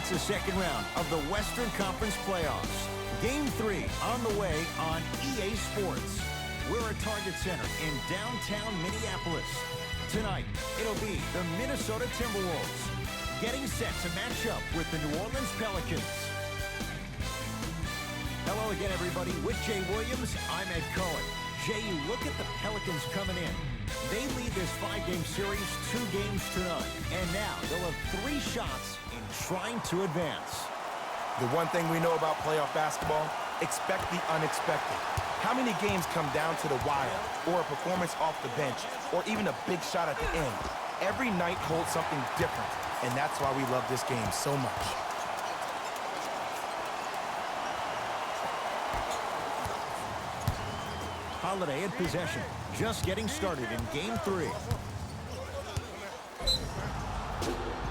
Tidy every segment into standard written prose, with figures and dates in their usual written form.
It's the second round of the Western Conference Playoffs. Game 3 on the way on EA Sports. We're at Target Center in downtown Minneapolis. Tonight, it'll be the Minnesota Timberwolves getting set to match up with the New Orleans Pelicans. Hello again, everybody. With Jay Williams, I'm Ed Cohen. Jay, you look at the Pelicans coming in. They lead this 5-game series 2 games to none. And now they'll have 3 shots in trying to advance. The one thing we know about playoff basketball, expect the unexpected. How many games come down to the wire, or a performance off the bench, or even a big shot at the end? Every night holds something different, and that's why we love this game so much. Holiday in possession, just getting started in Game 3.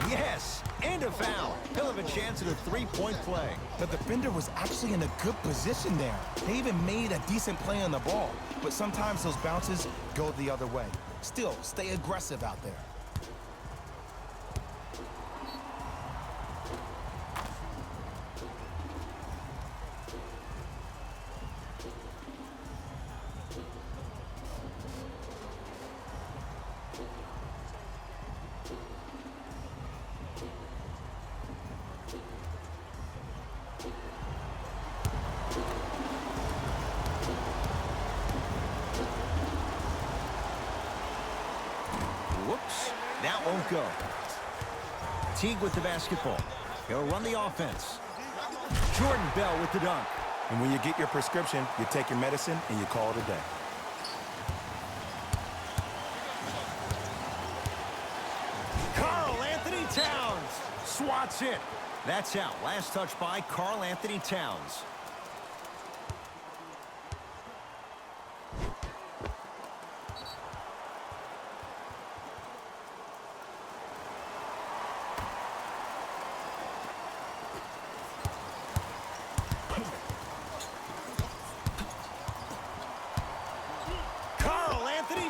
Yes, and a foul. He'll have a chance at a 3-point play. The defender was actually in a good position there. They even made a decent play on the ball, but sometimes those bounces go the other way. Still, stay aggressive out there. Whoops, that won't go. Teague with the basketball. He'll run the offense. Jordan Bell with the dunk. And when you get your prescription, you take your medicine and you call it a day. Karl Anthony Towns swats it. That's out. Last touch by Karl Anthony Towns.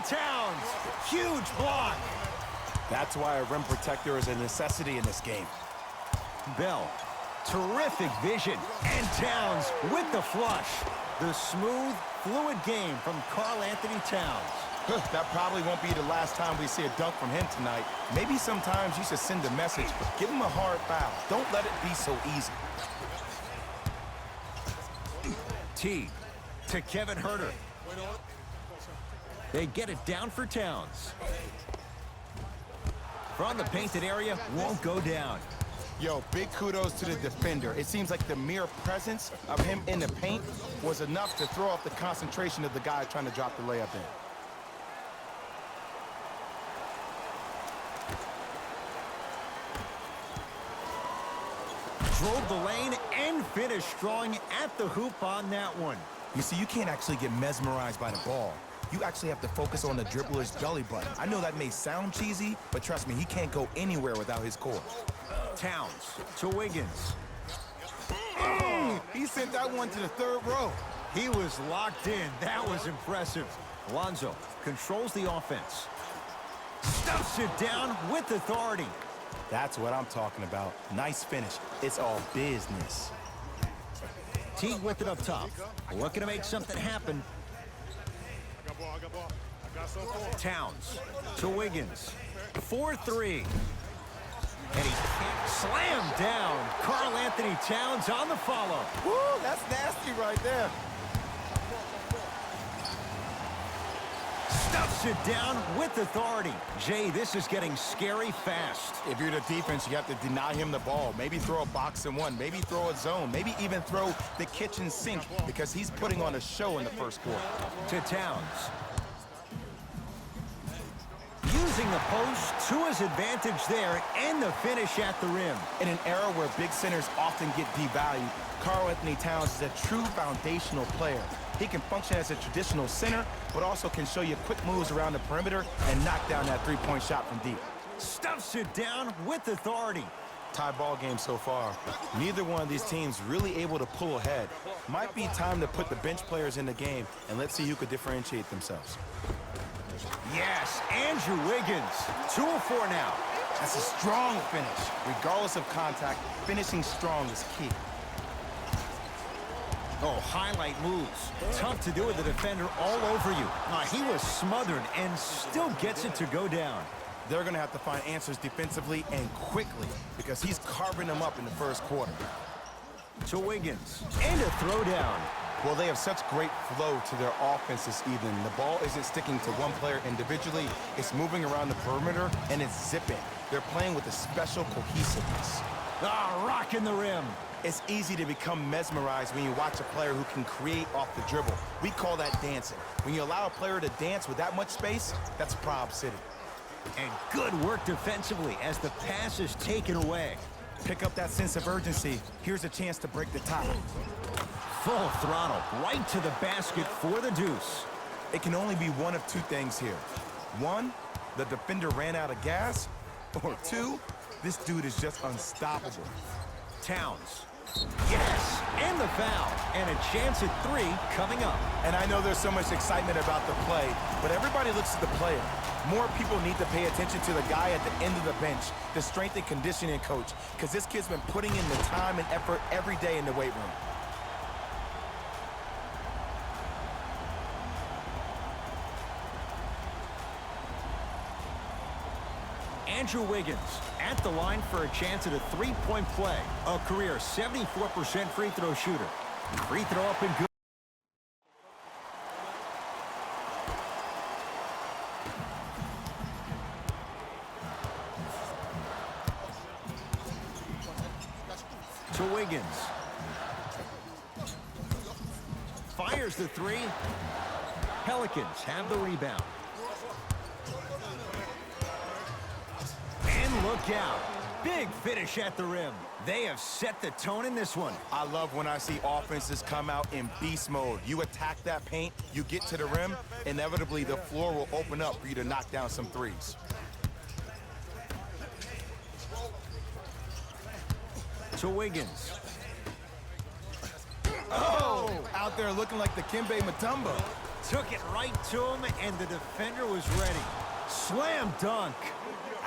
Towns, huge block. That's why a rim protector is a necessity in this game. Bell, terrific vision, and Towns with the flush. The smooth, fluid game from Karl Anthony Towns. That probably won't be the last time we see a dunk from him tonight. Maybe sometimes you should send a message, but give him a hard foul. Don't let it be so easy. Teague to Kevin Huerter. They get it down for Towns. From the painted area, won't go down. Yo, big kudos to the defender. It seems like the mere presence of him in the paint was enough to throw off the concentration of the guy trying to drop the layup in. Drove the lane and finished strong at the hoop on that one. You see, you can't actually get mesmerized by the ball. You actually have to focus on the dribbler's belly button. I know that may sound cheesy, but trust me, he can't go anywhere without his core. Towns to Wiggins. He sent that one to the third row. He was locked in. That was impressive. Lonzo controls the offense. Stuffs it down with authority. That's what I'm talking about. Nice finish. It's all business. Teague with it up top. Looking to make something happen. Towns to Wiggins. 4-3. And he can't slam down. Karl Anthony Towns on the follow. Woo, that's nasty right there. Stuffs it down with authority. Jay, this is getting scary fast. If you're the defense, you have to deny him the ball. Maybe throw a box and one. Maybe throw a zone. Maybe even throw the kitchen sink because he's putting on a show in the first quarter. To Towns. Using the post to his advantage there and the finish at the rim. In an era where big centers often get devalued, Karl Anthony Towns is a true foundational player. He can function as a traditional center, but also can show you quick moves around the perimeter and knock down that three-point shot from deep. Stuffs it down with authority. Tie ball game so far. Neither one of these teams really able to pull ahead. Might be time to put the bench players in the game, and let's see who could differentiate themselves. Yes, Andrew Wiggins. 2 of 4 now. That's a strong finish. Regardless of contact, finishing strong is key. Oh, highlight moves. Tough to do with the defender all over you. He was smothered and still gets it to go down. They're going to have to find answers defensively and quickly because he's carving them up in the first quarter. To Wiggins. And a throwdown. Well, they have such great flow to their offense this evening. The ball isn't sticking to one player individually. It's moving around the perimeter, and it's zipping. They're playing with a special cohesiveness. Rocking the rim. It's easy to become mesmerized when you watch a player who can create off the dribble. We call that dancing. When you allow a player to dance with that much space, that's Prob City. And good work defensively as the pass is taken away. Pick up that sense of urgency. Here's a chance to break the tie. Full throttle, right to the basket for the deuce. It can only be one of two things here. One, the defender ran out of gas. Or two, this dude is just unstoppable. Towns. Yes, and the foul. And a chance at three coming up. And I know there's so much excitement about the play, but everybody looks at the player. More people need to pay attention to the guy at the end of the bench, the strength and conditioning coach, because this kid's been putting in the time and effort every day in the weight room. Andrew Wiggins at the line for a chance at a three-point play. A career 74% free throw shooter. Free throw up and good. To Wiggins. Fires the three. Pelicans have the rebound. And look out. Big finish at the rim. They have set the tone in this one. I love when I see offenses come out in beast mode. You attack that paint, you get to the rim, inevitably the floor will open up for you to knock down some threes. To Wiggins. Oh! Out there looking like the Kimbe Mutombo. Took it right to him, and the defender was ready. Slam dunk.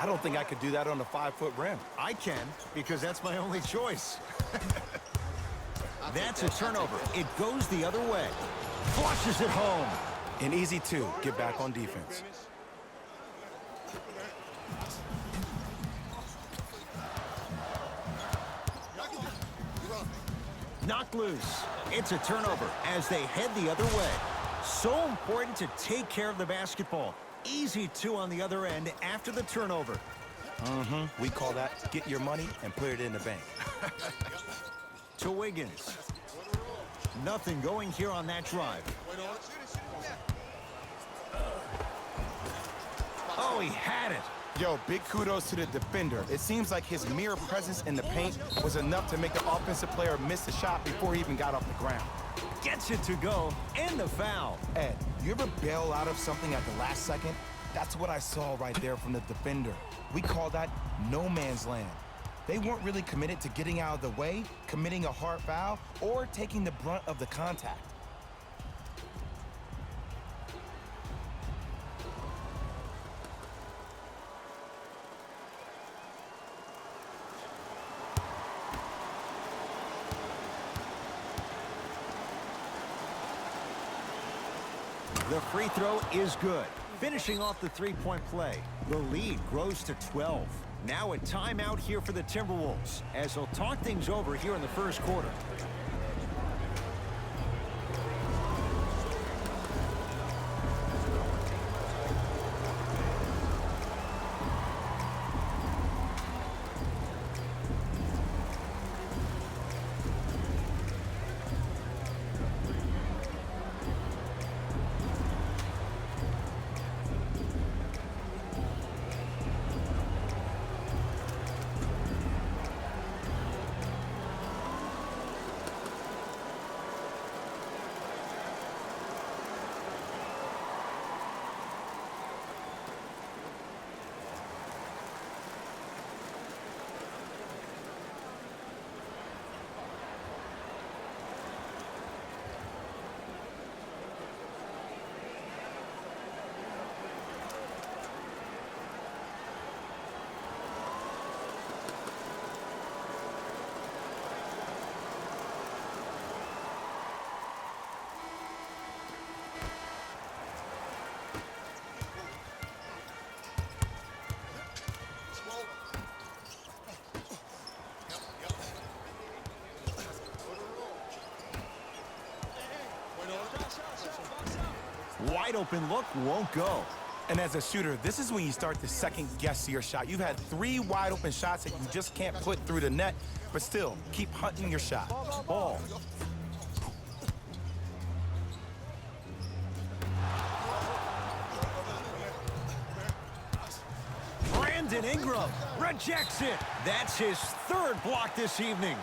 I don't think I could do that on a 5-foot rim. I can, because that's my only choice. That's a turnover. It goes the other way. Flushes it home. An easy two. Get back on defense. Knocked loose. It's a turnover as they head the other way. So important to take care of the basketball. Easy two on the other end after the turnover. We call that get your money and put it in the bank. To Wiggins. Nothing going here on that drive. Oh, he had it. Yo, big kudos to the defender. It seems like his mere presence in the paint was enough to make the offensive player miss the shot before he even got off the ground. Gets it to go, and the foul. Ed, you ever bail out of something at the last second? That's what I saw right there from the defender. We call that no man's land. They weren't really committed to getting out of the way, committing a hard foul, or taking the brunt of the contact. The free throw is good. Finishing off the three-point play. The lead grows to 12. Now a timeout here for the Timberwolves as they'll talk things over here in the first quarter. wide open look won't go. And as a shooter, this is when you start to second-guess your shot. You've had 3 wide-open shots that you just can't put through the net, but still, keep hunting your shot. Ball. Brandon Ingram rejects it. That's his 3rd block this evening.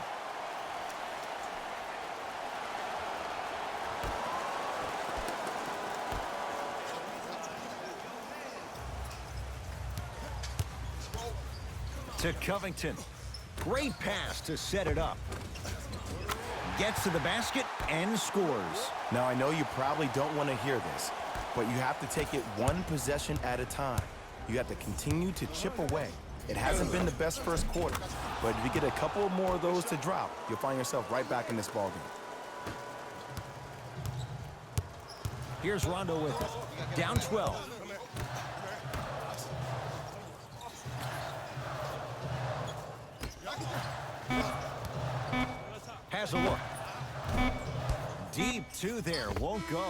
To Covington. Great pass to set it up. Gets to the basket and scores. Now, I know you probably don't want to hear this, but you have to take it 1 possession at a time. You have to continue to chip away. It hasn't been the best first quarter, but if you get a couple more of those to drop, you'll find yourself right back in this ballgame. Here's Rondo with it. Down 12. Has a look. Deep 2 there, won't go.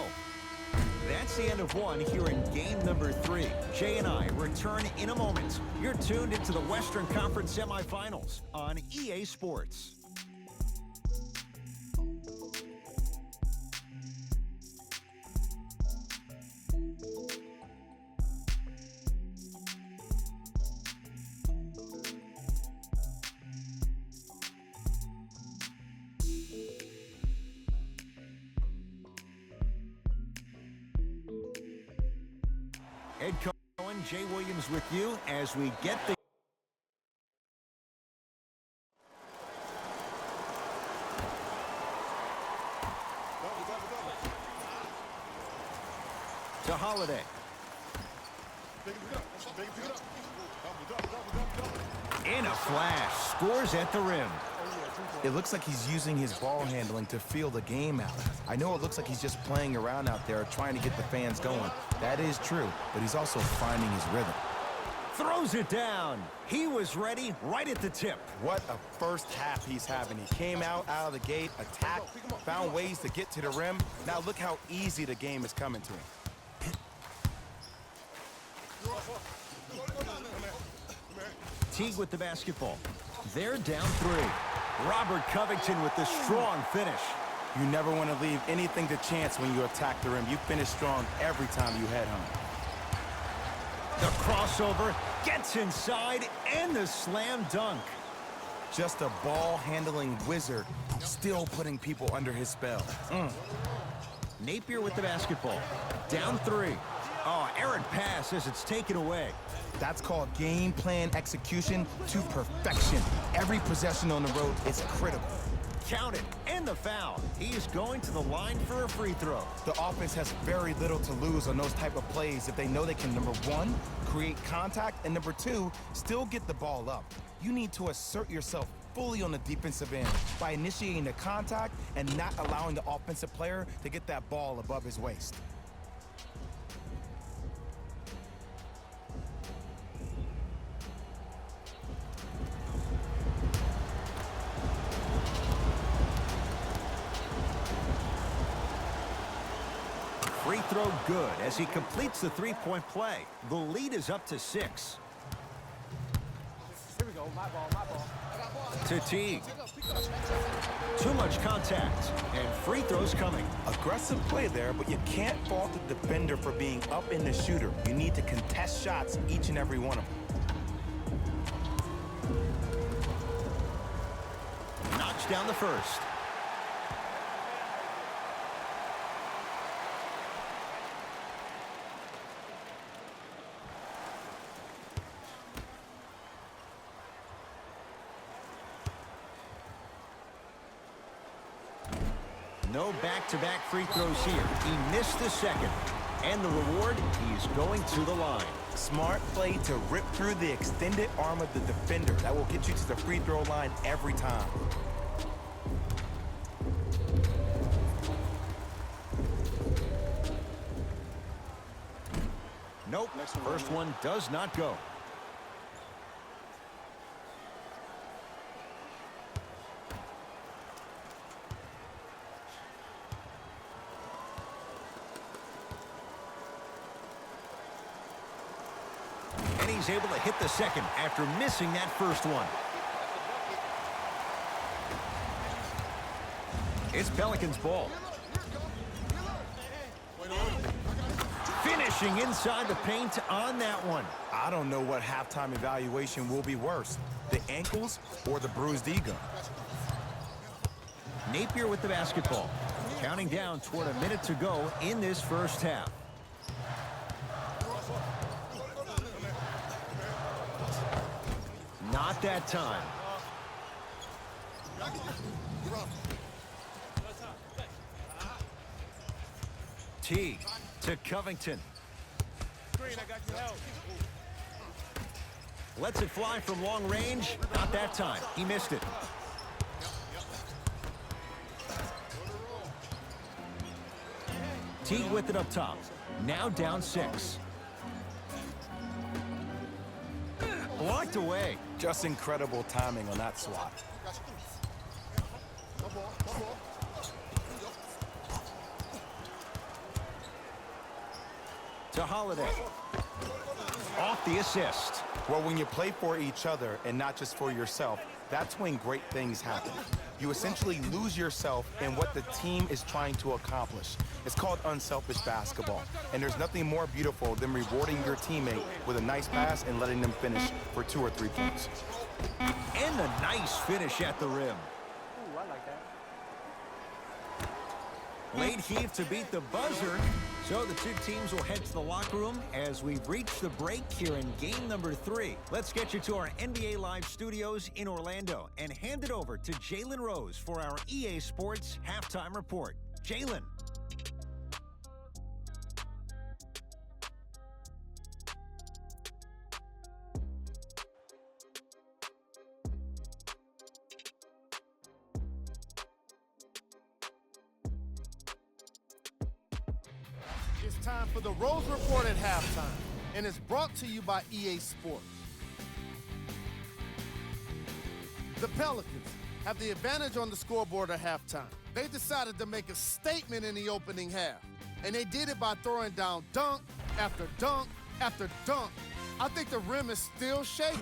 That's the end of 1 here in game number 3. Jay and I return in a moment. You're tuned into the Western Conference semifinals on EA Sports. Ed Cohen, Jay Williams with you as we get the to Holiday. In a flash, scores at the rim. It looks like he's using his ball handling to feel the game out. I know it looks like he's just playing around out there trying to get the fans going. That is true, but he's also finding his rhythm. Throws it down. He was ready right at the tip. What a first half he's having. He came out of the gate, attacked, found ways to get to the rim. Now look how easy the game is coming to him. Teague with the basketball. They're down 3. Robert Covington with the strong finish. You never want to leave anything to chance when you attack the rim. You finish strong every time you head home. The crossover gets inside and the slam dunk. Just a ball-handling wizard, still putting people under his spell. Napier with the basketball. Down 3. Oh, errant pass as it's taken away. That's called game plan execution to perfection. Every possession on the road is critical. Count it, and the foul. He's going to the line for a free throw. The offense has very little to lose on those type of plays if they know they can, number 1, create contact, and number 2, still get the ball up. You need to assert yourself fully on the defensive end by initiating the contact and not allowing the offensive player to get that ball above his waist. Free throw good as he completes the 3-point play. The lead is up to 6. Here we go, my ball. To Teague. Too much contact, and free throws coming. Aggressive play there, but you can't fault the defender for being up in the shooter. You need to contest shots, each and every one of them. Knocks down the first. No back-to-back free throws here. He missed the second. And the reward, he's going to the line. Smart play to rip through the extended arm of the defender. That will get you to the free throw line every time. Nope, first one does not go. he's able to hit the second after missing that first one. It's Pelicans ball. Finishing inside the paint on that one. I don't know what halftime evaluation will be worse, the ankles or the bruised ego. Napier with the basketball. Counting down toward a minute to go in this first half. Not that time. T to Covington. Lets it fly from long range. Not that time. He missed it. Teague with it up top. Now down 6. Blocked away. Just incredible timing on that swat. To Holiday. Off the assist. Well, when you play for each other and not just for yourself, that's when great things happen. You essentially lose yourself in what the team is trying to accomplish. It's called unselfish basketball. And there's nothing more beautiful than rewarding your teammate with a nice pass and letting them finish for 2 or 3 points. And a nice finish at the rim. Ooh, I like that. Late heave to beat the buzzer. So the two teams will head to the locker room as we reach the break here in game number 3. Let's get you to our NBA Live studios in Orlando and hand it over to Jalen Rose for our EA Sports halftime report. Jalen. It's time for the Rose Report at halftime, and it's brought to you by EA Sports. The Pelicans have the advantage on the scoreboard at halftime. They decided to make a statement in the opening half, and they did it by throwing down dunk after dunk after dunk. I think the rim is still shaking.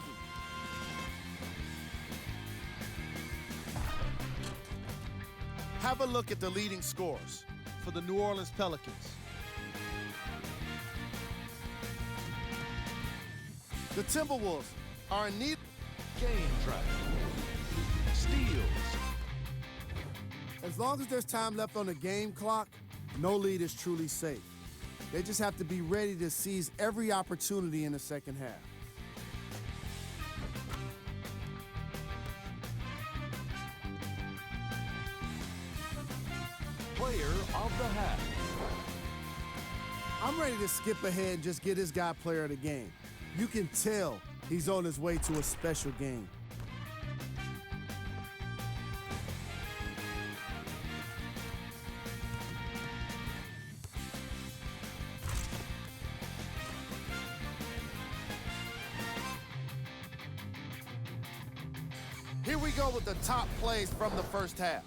Have a look at the leading scores for the New Orleans Pelicans. The Timberwolves are in need Game track. Steals. As long as there's time left on the game clock, no lead is truly safe. They just have to be ready to seize every opportunity in the second half. Player of the half. I'm ready to skip ahead and just get this guy player of the game. You can tell he's on his way to a special game. Here we go with the top plays from the first half.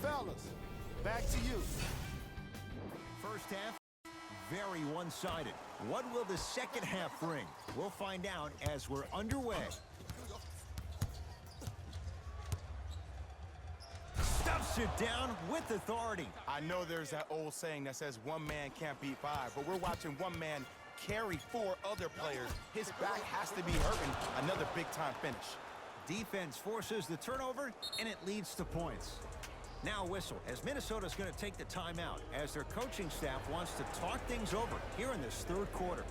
Fellas, back to you. First half, very one-sided. What will the second half bring? We'll find out as we're underway. Stuffs it down with authority. I know there's that old saying that says one man can't beat 5, but we're watching one man carry 4 other players. His back has to be hurting. Another big-time finish. Defense forces the turnover, and it leads to points. Now a whistle as Minnesota's going to take the timeout as their coaching staff wants to talk things over here in this third quarter.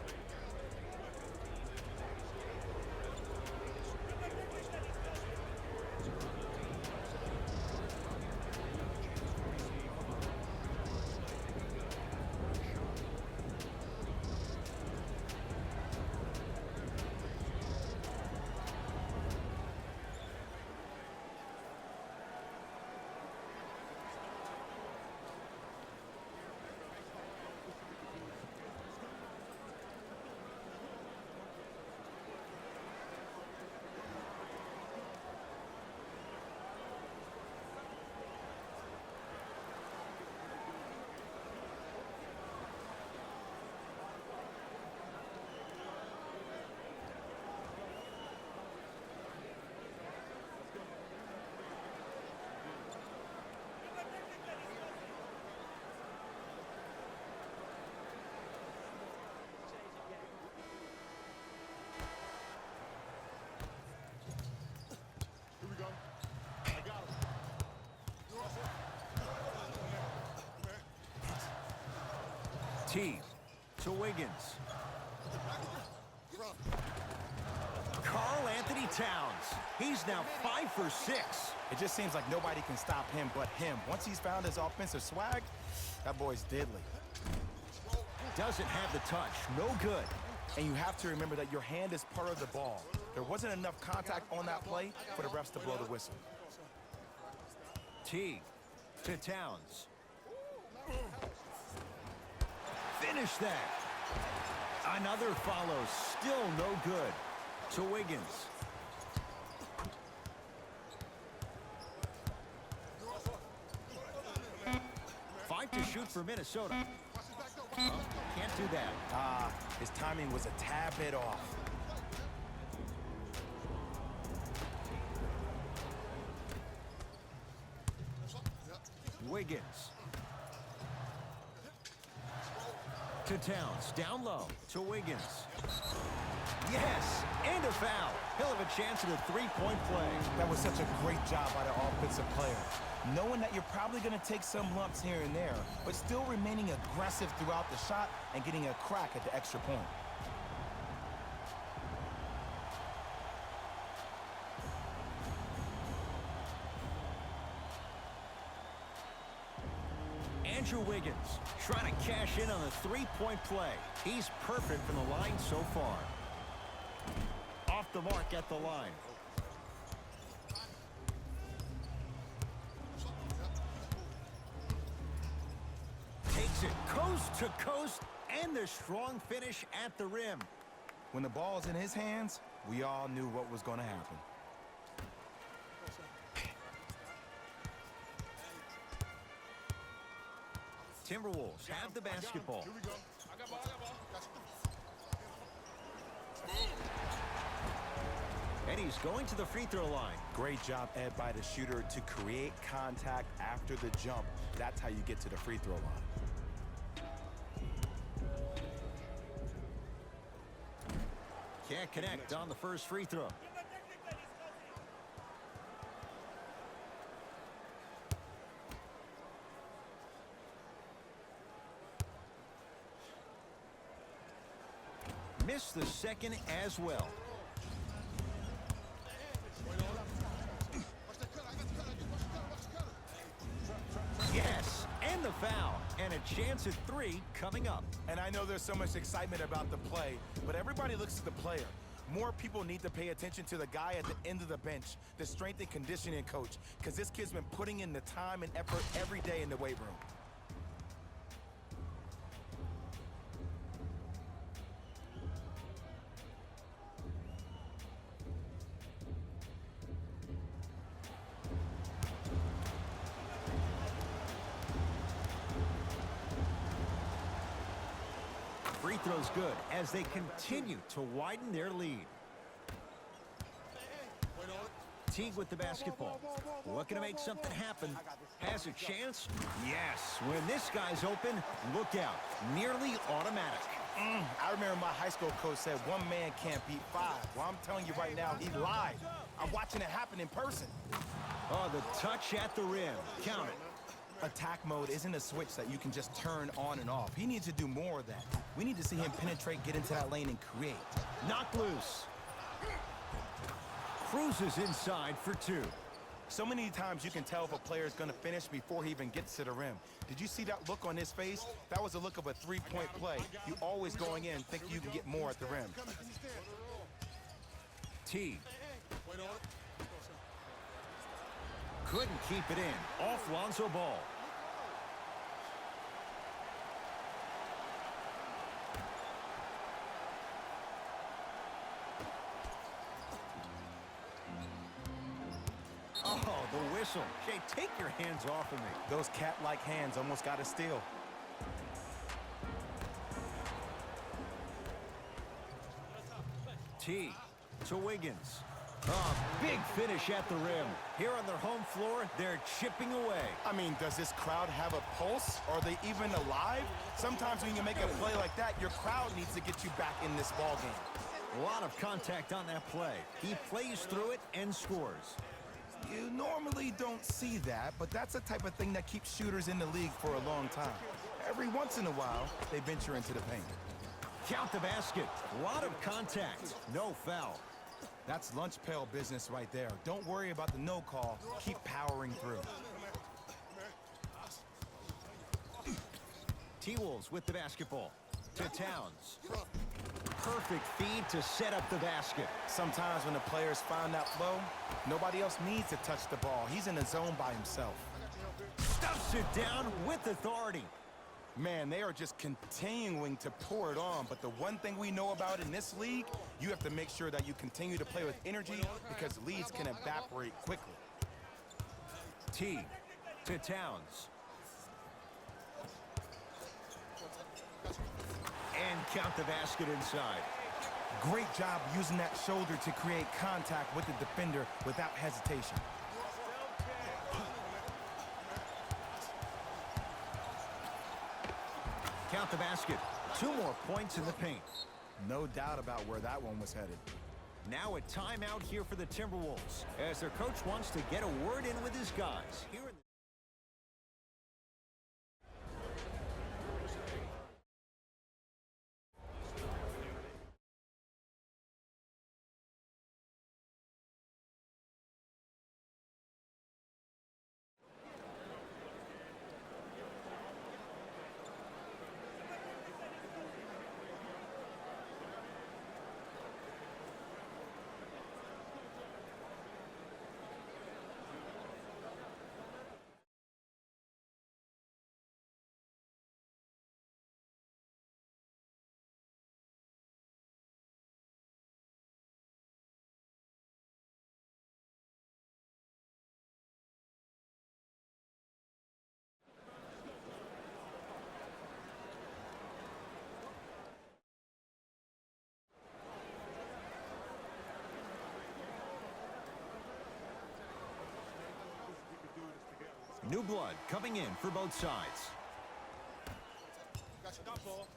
T to Wiggins. Karl Anthony Towns. He's now 5 for 6. It just seems like nobody can stop him but him. Once he's found his offensive swag, that boy's deadly. Doesn't have the touch. No good. And you have to remember that your hand is part of the ball. There wasn't enough contact on that play for the refs to blow the whistle. T to Towns. Finish that. Another follow. Still no good. To Wiggins. Five to shoot for Minnesota. Oh, can't do that. His timing was a tad bit off. Wiggins. To Towns. Down low. To Wiggins. Yes, and a foul. He'll have a chance at a three-point play. That was such a great job by the offensive player. Knowing that you're probably going to take some lumps here and there, but still remaining aggressive throughout the shot and getting a crack at the extra point. Andrew Wiggins trying to cash in on the three-point play. He's perfect from the line so far. Off the mark at the line. Takes it coast to coast, and the strong finish at the rim. When the ball's in his hands, we all knew what was going to happen. Timberwolves have the basketball. Here we go. I got ball. Gotcha. And he's going to the free throw line. Great job, Ed, by the shooter to create contact after the jump. That's how you get to the free throw line. Can't connect on the first free throw. Missed the second as well. Yes, and the foul, and a chance at three coming up. And I know there's so much excitement about the play, but everybody looks at the player. More people need to pay attention to the guy at the end of the bench, the strength and conditioning coach, because this kid's been putting in the time and effort every day in the weight room. Free throw's good as they continue to widen their lead. Teague with the basketball. Looking to make something happen. Has a chance? Yes. When this guy's open, look out. Nearly automatic. I remember my high school coach said one man can't beat five. Well, I'm telling you right now, he lied. I'm watching it happen in person. Oh, the touch at the rim. Count it. Attack mode isn't a switch that you can just turn on and off. He needs to do more of that. We need to see him penetrate, get into that lane, and create. Knocked loose. Cruises inside for two. So many times you can tell if a player is going to finish before he even gets to the rim. Did you see that look on his face? That was a look of a three-point play. You always going in think you can get more at the rim. T. Couldn't keep it in. Off Lonzo Ball. Oh, the whistle. Jay, take your hands off of me. Those cat-like hands almost got a steal. T to Wiggins. Oh, big finish at the rim. Here on their home floor, they're chipping away. I mean, does this crowd have a pulse? Are they even alive? Sometimes when you make a play like that, your crowd needs to get you back in this ball game. A lot of contact on that play. He plays through it and scores. You normally don't see that, but that's the type of thing that keeps shooters in the league for a long time. Every once in a while, they venture into the paint. Count the basket. A lot of contact. No foul. That's lunch pail business right there. Don't worry about the no call. Keep powering through. T-Wolves with the basketball. To Towns. Perfect feed to set up the basket. Sometimes when the players find that flow, nobody else needs to touch the ball. He's in the zone by himself. Stuffs it down with authority. Man, they are just continuing to pour it on. But the one thing we know about in this league, you have to make sure that you continue to play with energy because leads can evaporate quickly. T to Towns. And count the basket inside. Great job using that shoulder to create contact with the defender without hesitation. Count the basket. 2 more points in the paint. No doubt about where that one was headed. Now a timeout here for the Timberwolves as their coach wants to get a word in with his guys. Here in the new blood coming in for both sides. I got ball.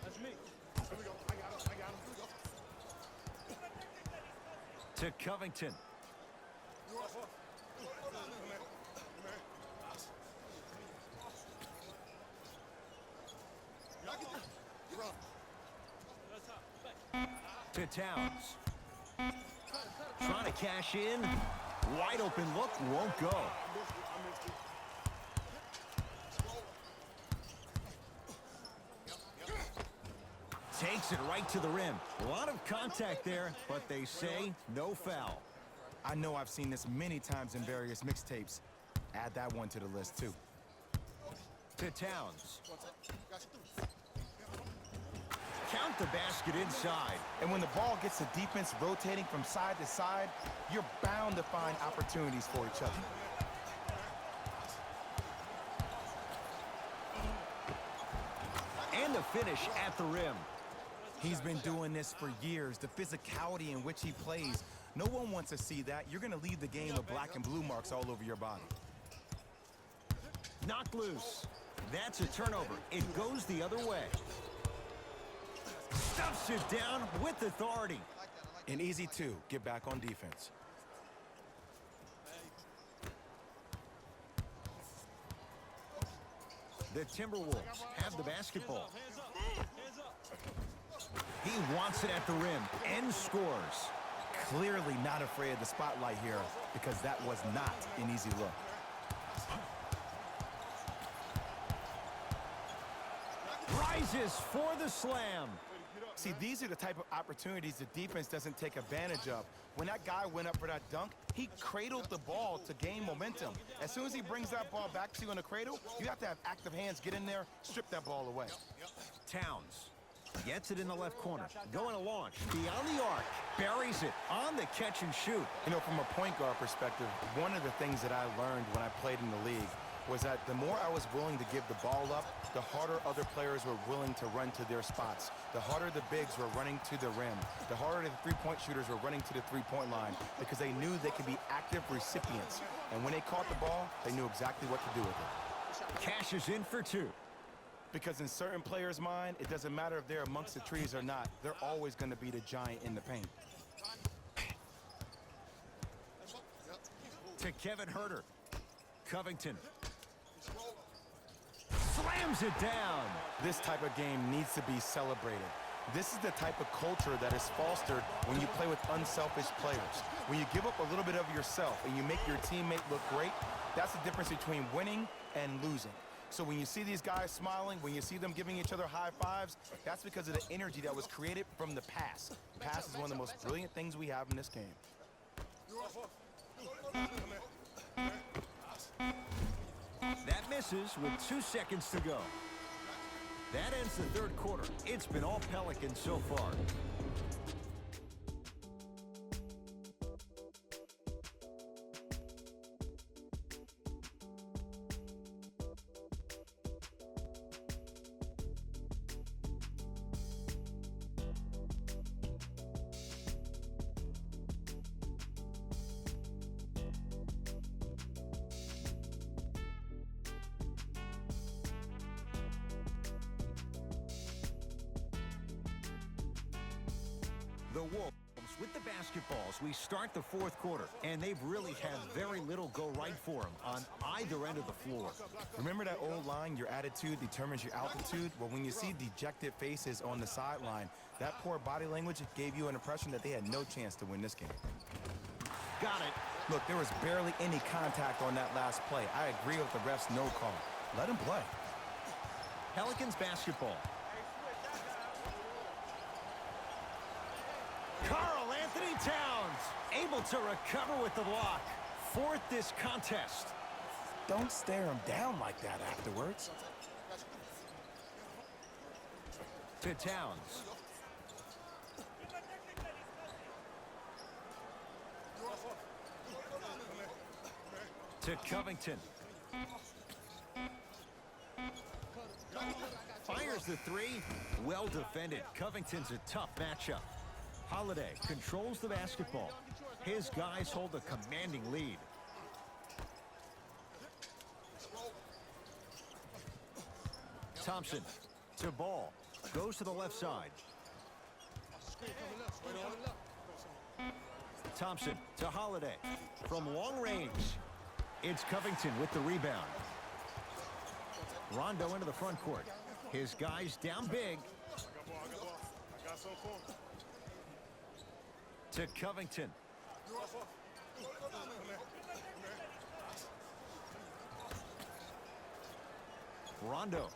That's me. Here we go. I got him. Here we go. To Covington. To Towns. Trying to cash in. Wide open look, won't go. Takes it right to the rim. A lot of contact there, but they say no foul. I know I've seen this many times in various mixtapes. Add that one to the list, too. To Towns. Count the basket inside. And when the ball gets the defense rotating from side to side, you're bound to find opportunities for each other. And the finish at the rim. He's been doing this for years. The physicality in which he plays, no one wants to see that. You're going to leave the game with black and blue marks all over your body. Knocked loose. That's a turnover. It goes the other way. Stuffs it down with authority. And easy, too. Get back on defense. The Timberwolves have the basketball. He wants it at the rim and scores. Clearly not afraid of the spotlight here because that was not an easy look. Rises for the slam. See, these are the type of opportunities the defense doesn't take advantage of. When that guy went up for that dunk, he cradled the ball to gain momentum. As soon as he brings that ball back to you in the cradle, you have to have active hands, get in there, strip that ball away. Towns gets it in the left corner. Going to launch beyond the arc. Buries it on the catch and shoot. You know, from a point guard perspective, one of the things that I learned when I played in the league was that the more I was willing to give the ball up, the harder other players were willing to run to their spots. The harder the bigs were running to the rim. The harder the three-point shooters were running to the three-point line because they knew they could be active recipients. And when they caught the ball, they knew exactly what to do with it. Cashes in for 2. Because in certain players' mind, it doesn't matter if they're amongst the trees or not. They're always going to be the giant in the paint. To Kevin Huerter. Covington. Slam slams it down. This type of game needs to be celebrated. This is the type of culture that is fostered when you play with unselfish players. When you give up a little bit of yourself and you make your teammate look great, that's the difference between winning and losing. So when you see these guys smiling, when you see them giving each other high fives, that's because of the energy that was created from the pass. Pass is one of the most brilliant things we have in this game. That misses with 2 seconds to go. That ends the third quarter. It's been all Pelicans so far. The Wolves with the basketballs. We start the fourth quarter, and they've really had very little go right for them on either end of the floor. Remember that old line, your attitude determines your altitude? Well, when you see dejected faces on the sideline, that poor body language gave you an impression that they had no chance to win this game. Got it. Look, there was barely any contact on that last play. I agree with the ref's no call. Let him play. Pelicans basketball. Karl Anthony Towns able to recover with the block. Fourth this contest. Don't stare him down like that afterwards. To Towns. To Covington. Fires the three. Well defended. Covington's a tough matchup. Holiday controls the basketball. His guys hold a commanding lead. Thompson to Ball. Goes to the left side. Thompson to Holiday. From long range. It's Covington with the rebound. Rondo into the front court. His guys down big. To Covington. Rondo.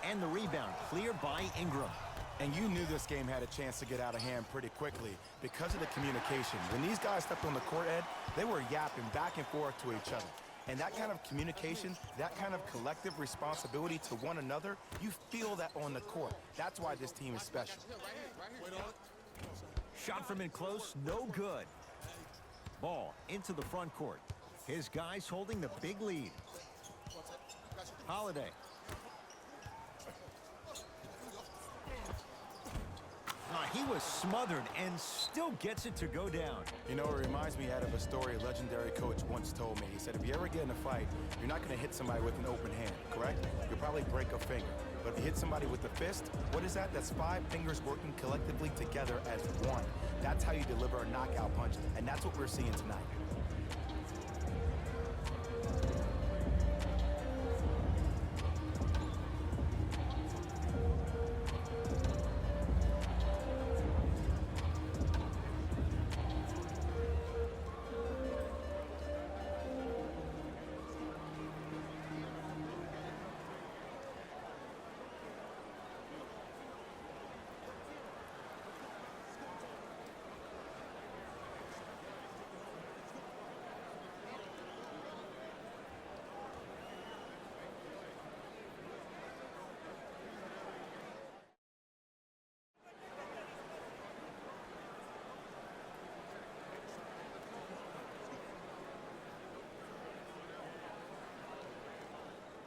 And the rebound cleared by Ingram. And you knew this game had a chance to get out of hand pretty quickly because of the communication. When these guys stepped on the court, Ed, they were yapping back and forth to each other. And that kind of communication, that kind of collective responsibility to one another, you feel that on the court. That's why this team is special. Shot from in close, no good. Ball into the front court. His guys holding the big lead. Holiday. He was smothered and still gets it to go down. You know, it reminds me out of a story a legendary coach once told me. He said, if you ever get in a fight, you're not going to hit somebody with an open hand, correct? You'll probably break a finger. But if you hit somebody with the fist, what is that? That's 5 fingers working collectively together as one. That's how you deliver a knockout punch, and that's what we're seeing tonight.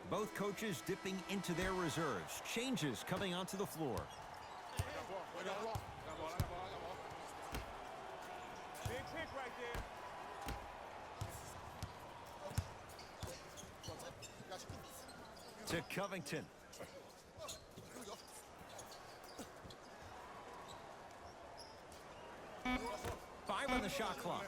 Both coaches dipping into their reserves. Changes coming onto the floor. Big pick right there. To Covington. Five on the shot clock.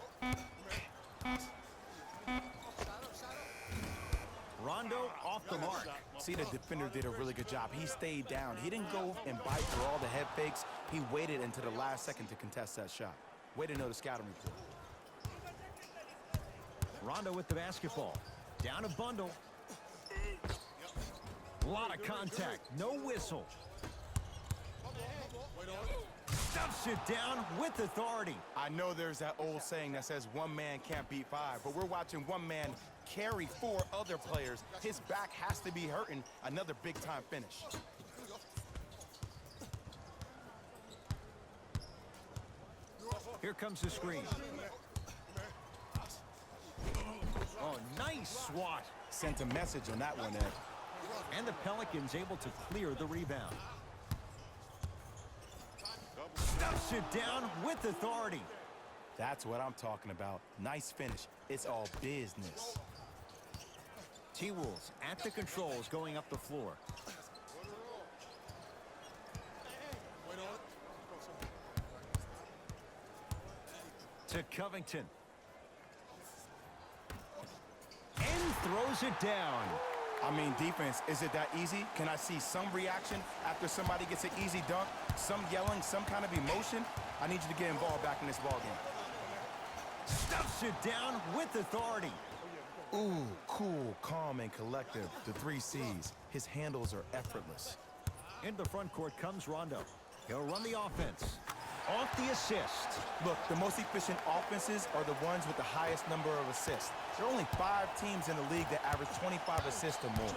Rondo off the mark. See, the defender did a really good job. He stayed down. He didn't go and bite through all the head fakes. He waited until the last second to contest that shot. Way to know the scouting report. Rondo with the basketball. Down a bundle. A lot of contact. No whistle. Stuffs it down with authority. I know there's that old saying that says one man can't beat five, but we're watching one man carry four other players. His back has to be hurting. Another big-time finish. Here comes the screen. Oh, nice swat. Sent a message on that one, Ed. And the Pelicans able to clear the rebound. Stuffs it down with authority. That's what I'm talking about. Nice finish. It's all business. T-Wolves at the controls going up the floor. To Covington. And throws it down. I mean, defense, is it that easy? Can I see some reaction after somebody gets an easy dunk? Some yelling, some kind of emotion? I need you to get involved back in this ballgame. Stuffs it down with authority. Ooh, cool, calm, and collective. The 3 C's. His handles are effortless. Into the front court comes Rondo. He'll run the offense. Off the assist. Look, the most efficient offenses are the ones with the highest number of assists. There are only 5 teams in the league that average 25 assists or more.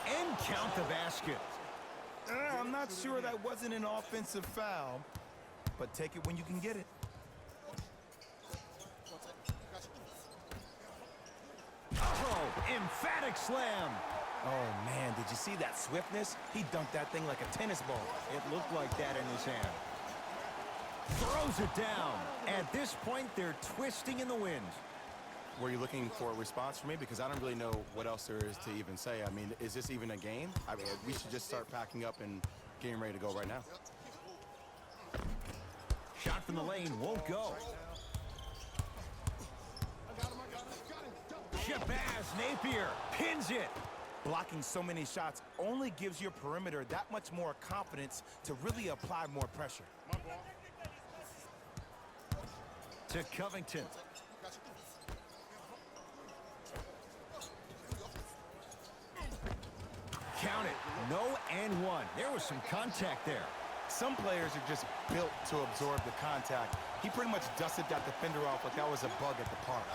And count the basket. I'm not sure that wasn't an offensive foul, but take it when you can get it. Oh, emphatic slam. Oh, man, did you see that swiftness? He dunked that thing like a tennis ball. It looked like that in his hand. Throws it down. At this point, they're twisting in the wind. Were you looking for a response from me? Because I don't really know what else there is to even say. I mean, is this even a game? I mean, we should just start packing up and getting ready to go right now. Shot from the lane won't go. Shabazz Napier pins it. Blocking so many shots only gives your perimeter that much more confidence to really apply more pressure. To Covington. Count it. No and one. There was some contact there. Some players are just built to absorb the contact. He pretty much dusted that defender off like that was a bug at the park.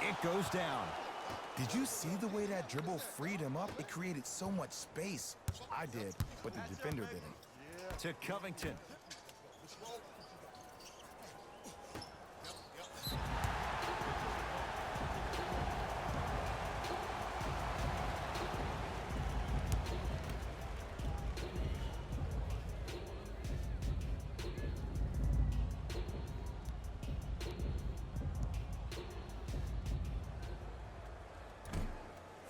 It goes down. Did you see the way that dribble freed him up? It created so much space. I did, but the defender didn't. To Covington.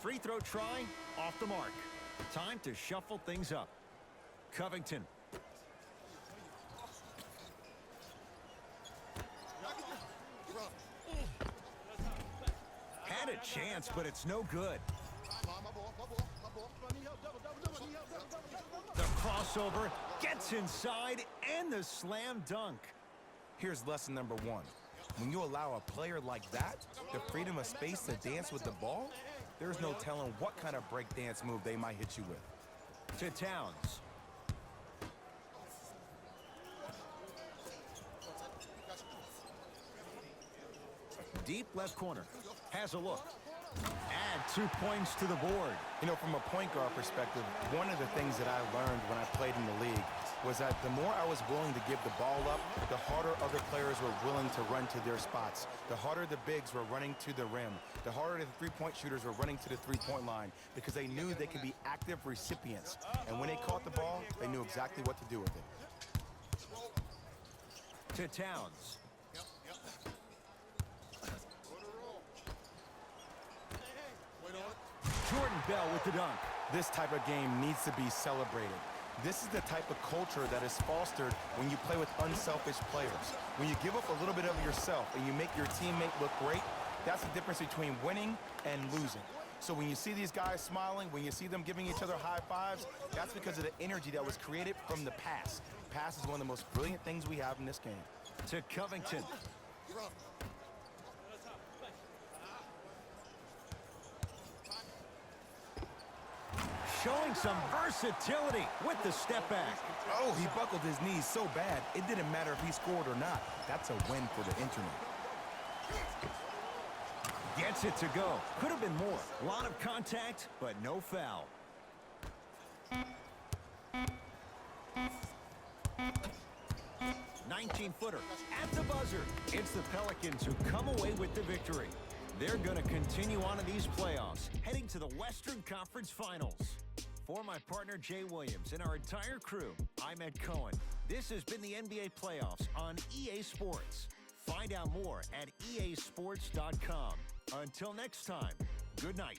Free throw try, off the mark. Time to shuffle things up. Covington. Had a chance, but it's no good. The crossover gets inside and the slam dunk. Here's lesson number 1. When you allow a player like that the freedom of space to dance with the ball, there's no telling what kind of breakdance move they might hit you with. To Towns. Deep left corner. Has a look. Add 2 points to the board. You know, from a point guard perspective, one of the things that I learned when I played in the league was that the more I was willing to give the ball up, the harder other players were willing to run to their spots. The harder the bigs were running to the rim. The harder the three-point shooters were running to the three-point line because they knew they could be active recipients. And when they caught the ball, they knew exactly what to do with it. To Towns. Jordan Bell with the dunk. This type of game needs to be celebrated. This is the type of culture that is fostered when you play with unselfish players. When you give up a little bit of yourself and you make your teammate look great, that's the difference between winning and losing. So when you see these guys smiling, when you see them giving each other high fives, that's because of the energy that was created from the pass. Pass is one of the most brilliant things we have in this game. To Covington. Showing some versatility with the step back. Oh, he buckled his knees so bad, it didn't matter if he scored or not. That's a win for the internet. Gets it to go. Could have been more. A lot of contact, but no foul. "19-footer at the buzzer. It's the Pelicans who come away with the victory. They're going to continue on in these playoffs, heading to the Western Conference Finals. For my partner, Jay Williams, and our entire crew, I'm Ed Cohen. This has been the NBA Playoffs on EA Sports. Find out more at easports.com. Until next time, good night.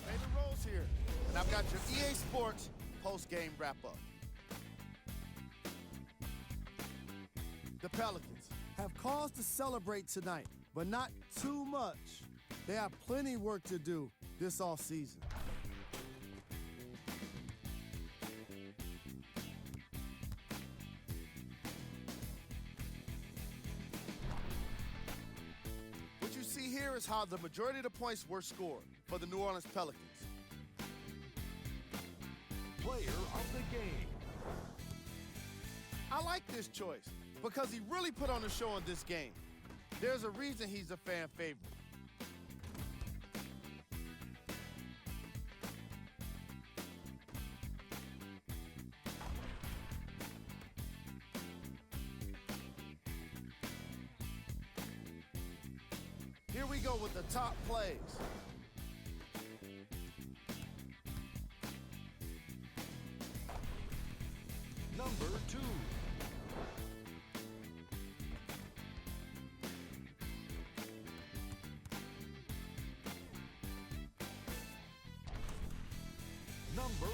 David Rose here, and I've got your EA Sports post-game wrap-up. The Pelicans have cause to celebrate tonight, but not too much. They have plenty work to do this offseason. What you see here is how the majority of the points were scored for the New Orleans Pelicans. Player of the game. I like this choice because he really put on a show in this game. There's a reason he's a fan favorite. Here we go with the top plays. Number 2. Number